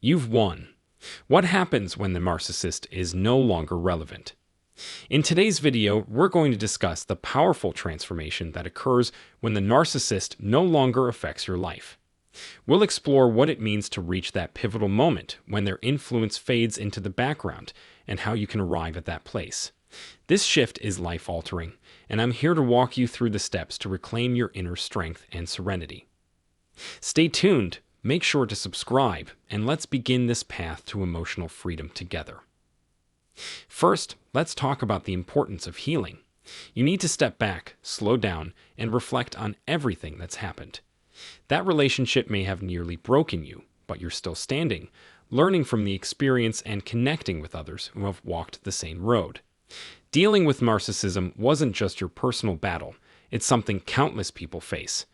You've won. What happens when the narcissist is no longer relevant? In today's video, we're going to discuss the powerful transformation that occurs when the narcissist no longer affects your life. We'll explore what it means to reach that pivotal moment when their influence fades into the background and how you can arrive at that place. This shift is life-altering, and I'm here to walk you through the steps to reclaim your inner strength and serenity. Stay tuned, make sure to subscribe, and let's begin this path to emotional freedom together. First, let's talk about the importance of healing. You need to step back, slow down, and reflect on everything that's happened. That relationship may have nearly broken you, but you're still standing, learning from the experience and connecting with others who have walked the same road. Dealing with narcissism wasn't just your personal battle, it's something countless people face.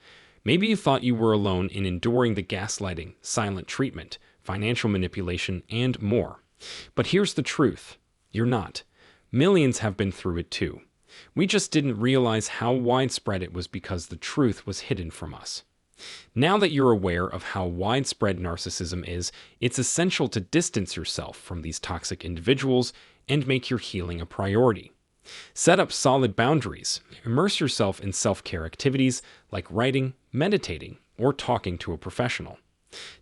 Maybe you thought you were alone in enduring the gaslighting, silent treatment, financial manipulation, and more. But here's the truth. You're not. Millions have been through it too. We just didn't realize how widespread it was because the truth was hidden from us. Now that you're aware of how widespread narcissism is, it's essential to distance yourself from these toxic individuals and make your healing a priority. Set up solid boundaries. Immerse yourself in self-care activities like writing, meditating, or talking to a professional.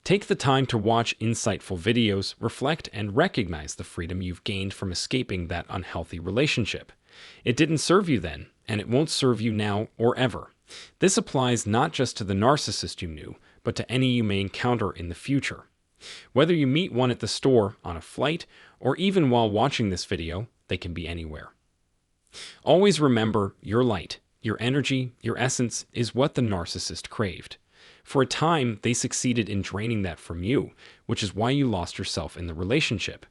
Take the time to watch insightful videos, reflect, and recognize the freedom you've gained from escaping that unhealthy relationship. It didn't serve you then, and it won't serve you now or ever. This applies not just to the narcissist you knew, but to any you may encounter in the future. Whether you meet one at the store, on a flight, or even while watching this video, they can be anywhere. Always remember, your light, your energy, your essence is what the narcissist craved. For a time, they succeeded in draining that from you, which is why you lost yourself in the relationship.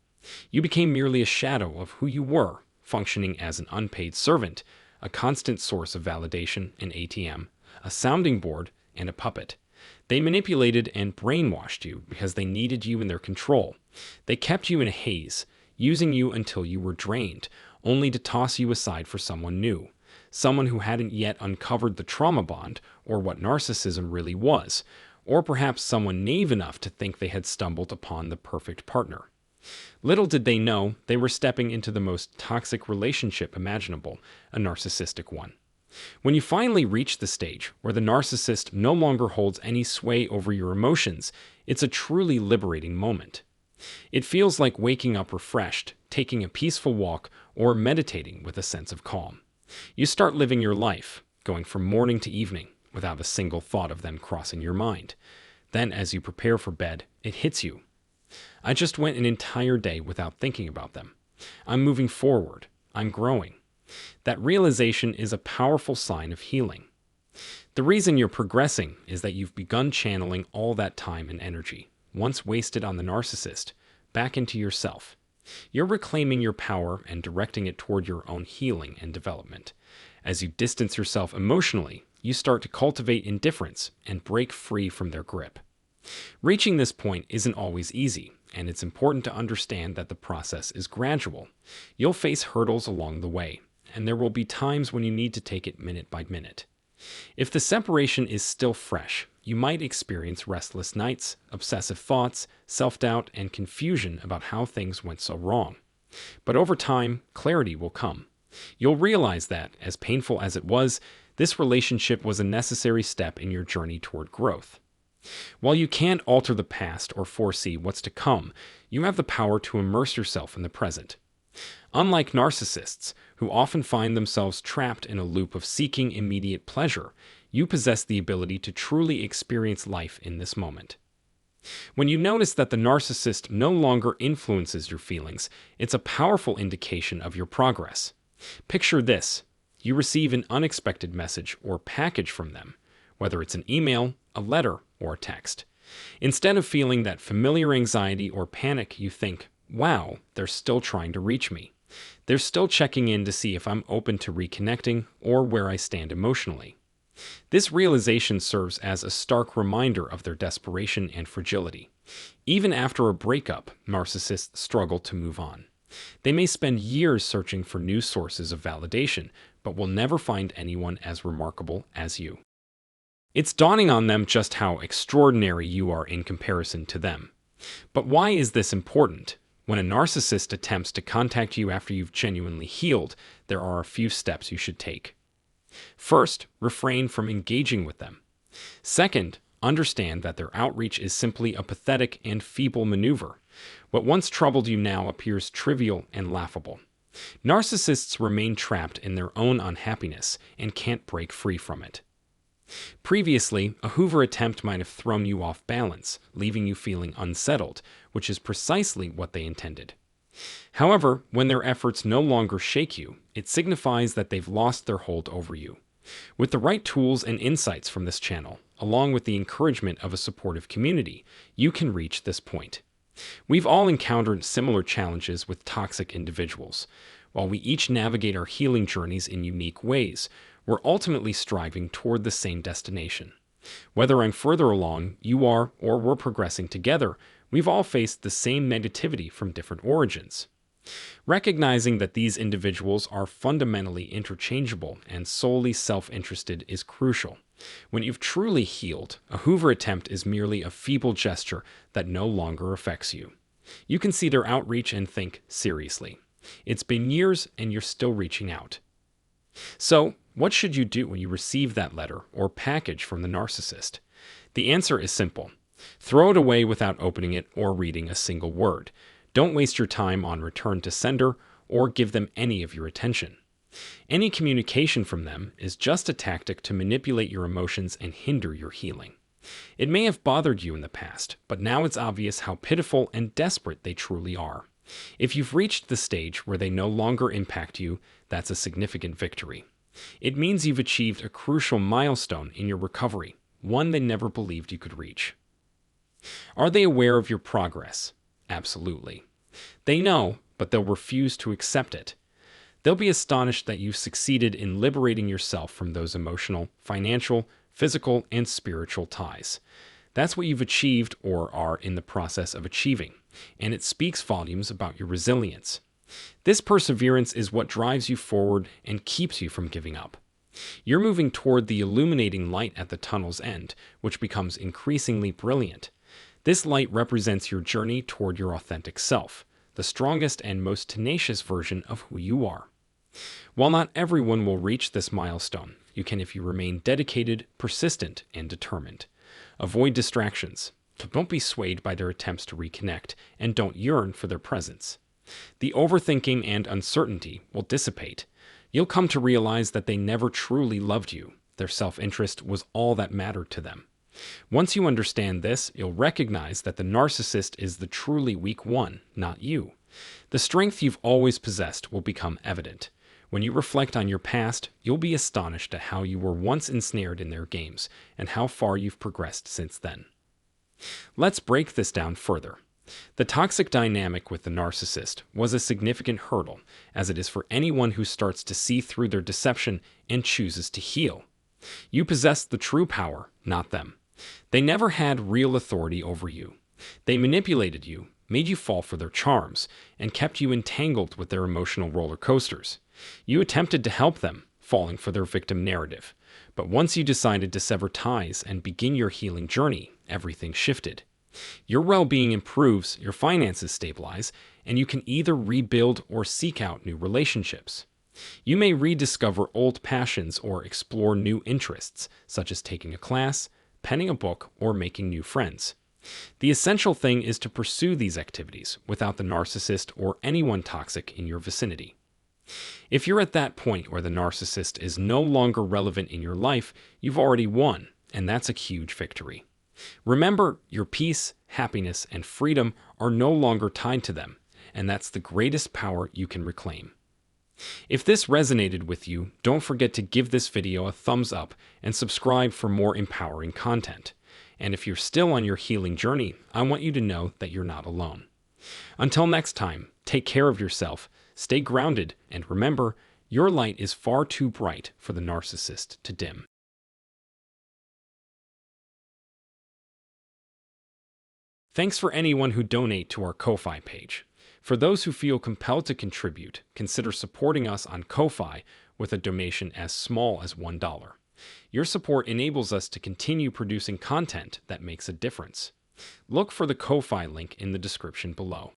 You became merely a shadow of who you were, functioning as an unpaid servant, a constant source of validation, an ATM, a sounding board, and a puppet. They manipulated and brainwashed you because they needed you in their control. They kept you in a haze, using you until you were drained, only to toss you aside for someone new, someone who hadn't yet uncovered the trauma bond or what narcissism really was, or perhaps someone naive enough to think they had stumbled upon the perfect partner. Little did they know they were stepping into the most toxic relationship imaginable, a narcissistic one. When you finally reach the stage where the narcissist no longer holds any sway over your emotions, it's a truly liberating moment. It feels like waking up refreshed, taking a peaceful walk, or meditating with a sense of calm. You start living your life, going from morning to evening, without a single thought of them crossing your mind. Then, as you prepare for bed, it hits you. I just went an entire day without thinking about them. I'm moving forward. I'm growing. That realization is a powerful sign of healing. The reason you're progressing is that you've begun channeling all that time and energy, once wasted on the narcissist, back into yourself. You're reclaiming your power and directing it toward your own healing and development. As you distance yourself emotionally, you start to cultivate indifference and break free from their grip. Reaching this point isn't always easy, and it's important to understand that the process is gradual. You'll face hurdles along the way, and there will be times when you need to take it minute by minute. If the separation is still fresh, you might experience restless nights, obsessive thoughts, self-doubt, and confusion about how things went so wrong. But over time, clarity will come. You'll realize that, as painful as it was, this relationship was a necessary step in your journey toward growth. While you can't alter the past or foresee what's to come, you have the power to immerse yourself in the present. Unlike narcissists, who often find themselves trapped in a loop of seeking immediate pleasure, you possess the ability to truly experience life in this moment. When you notice that the narcissist no longer influences your feelings, it's a powerful indication of your progress. Picture this. You receive an unexpected message or package from them, whether it's an email, a letter, or a text. Instead of feeling that familiar anxiety or panic, you think, wow, they're still trying to reach me. They're still checking in to see if I'm open to reconnecting or where I stand emotionally. This realization serves as a stark reminder of their desperation and fragility. Even after a breakup, narcissists struggle to move on. They may spend years searching for new sources of validation, but will never find anyone as remarkable as you. It's dawning on them just how extraordinary you are in comparison to them. But why is this important? When a narcissist attempts to contact you after you've genuinely healed, there are a few steps you should take. First, refrain from engaging with them. Second, understand that their outreach is simply a pathetic and feeble maneuver. What once troubled you now appears trivial and laughable. Narcissists remain trapped in their own unhappiness and can't break free from it. Previously, a Hoover attempt might have thrown you off balance, leaving you feeling unsettled, which is precisely what they intended. However, when their efforts no longer shake you, it signifies that they've lost their hold over you. With the right tools and insights from this channel, along with the encouragement of a supportive community, you can reach this point. We've all encountered similar challenges with toxic individuals. While we each navigate our healing journeys in unique ways, we're ultimately striving toward the same destination. Whether I'm further along, you are, or we're progressing together, we've all faced the same negativity from different origins. Recognizing that these individuals are fundamentally interchangeable and solely self-interested is crucial. When you've truly healed, a Hoover attempt is merely a feeble gesture that no longer affects you. You can see their outreach and think, seriously. It's been years and you're still reaching out. So, what should you do when you receive that letter or package from the narcissist? The answer is simple. Throw it away without opening it or reading a single word. Don't waste your time on return to sender or give them any of your attention. Any communication from them is just a tactic to manipulate your emotions and hinder your healing. It may have bothered you in the past, but now it's obvious how pitiful and desperate they truly are. If you've reached the stage where they no longer impact you, that's a significant victory. It means you've achieved a crucial milestone in your recovery, one they never believed you could reach. Are they aware of your progress? Absolutely. They know, but they'll refuse to accept it. They'll be astonished that you've succeeded in liberating yourself from those emotional, financial, physical, and spiritual ties. That's what you've achieved or are in the process of achieving, and it speaks volumes about your resilience. This perseverance is what drives you forward and keeps you from giving up. You're moving toward the illuminating light at the tunnel's end, which becomes increasingly brilliant. This light represents your journey toward your authentic self, the strongest and most tenacious version of who you are. While not everyone will reach this milestone, you can if you remain dedicated, persistent, and determined. Avoid distractions. Don't be swayed by their attempts to reconnect, and don't yearn for their presence. The overthinking and uncertainty will dissipate. You'll come to realize that they never truly loved you. Their self-interest was all that mattered to them. Once you understand this, you'll recognize that the narcissist is the truly weak one, not you. The strength you've always possessed will become evident. When you reflect on your past, you'll be astonished at how you were once ensnared in their games and how far you've progressed since then. Let's break this down further. The toxic dynamic with the narcissist was a significant hurdle, as it is for anyone who starts to see through their deception and chooses to heal. You possessed the true power, not them. They never had real authority over you. They manipulated you, made you fall for their charms, and kept you entangled with their emotional roller coasters. You attempted to help them, falling for their victim narrative. But once you decided to sever ties and begin your healing journey, everything shifted. Your well-being improves, your finances stabilize, and you can either rebuild or seek out new relationships. You may rediscover old passions or explore new interests, such as taking a class, penning a book, or making new friends. The essential thing is to pursue these activities without the narcissist or anyone toxic in your vicinity. If you're at that point where the narcissist is no longer relevant in your life, you've already won, and that's a huge victory. Remember, your peace, happiness, and freedom are no longer tied to them, and that's the greatest power you can reclaim. If this resonated with you, don't forget to give this video a thumbs up and subscribe for more empowering content. And if you're still on your healing journey, I want you to know that you're not alone. Until next time, take care of yourself, stay grounded, and remember, your light is far too bright for the narcissist to dim. Thanks for anyone who donate to our Ko-Fi page. For those who feel compelled to contribute, consider supporting us on Ko-Fi with a donation as small as $1. Your support enables us to continue producing content that makes a difference. Look for the Ko-Fi link in the description below.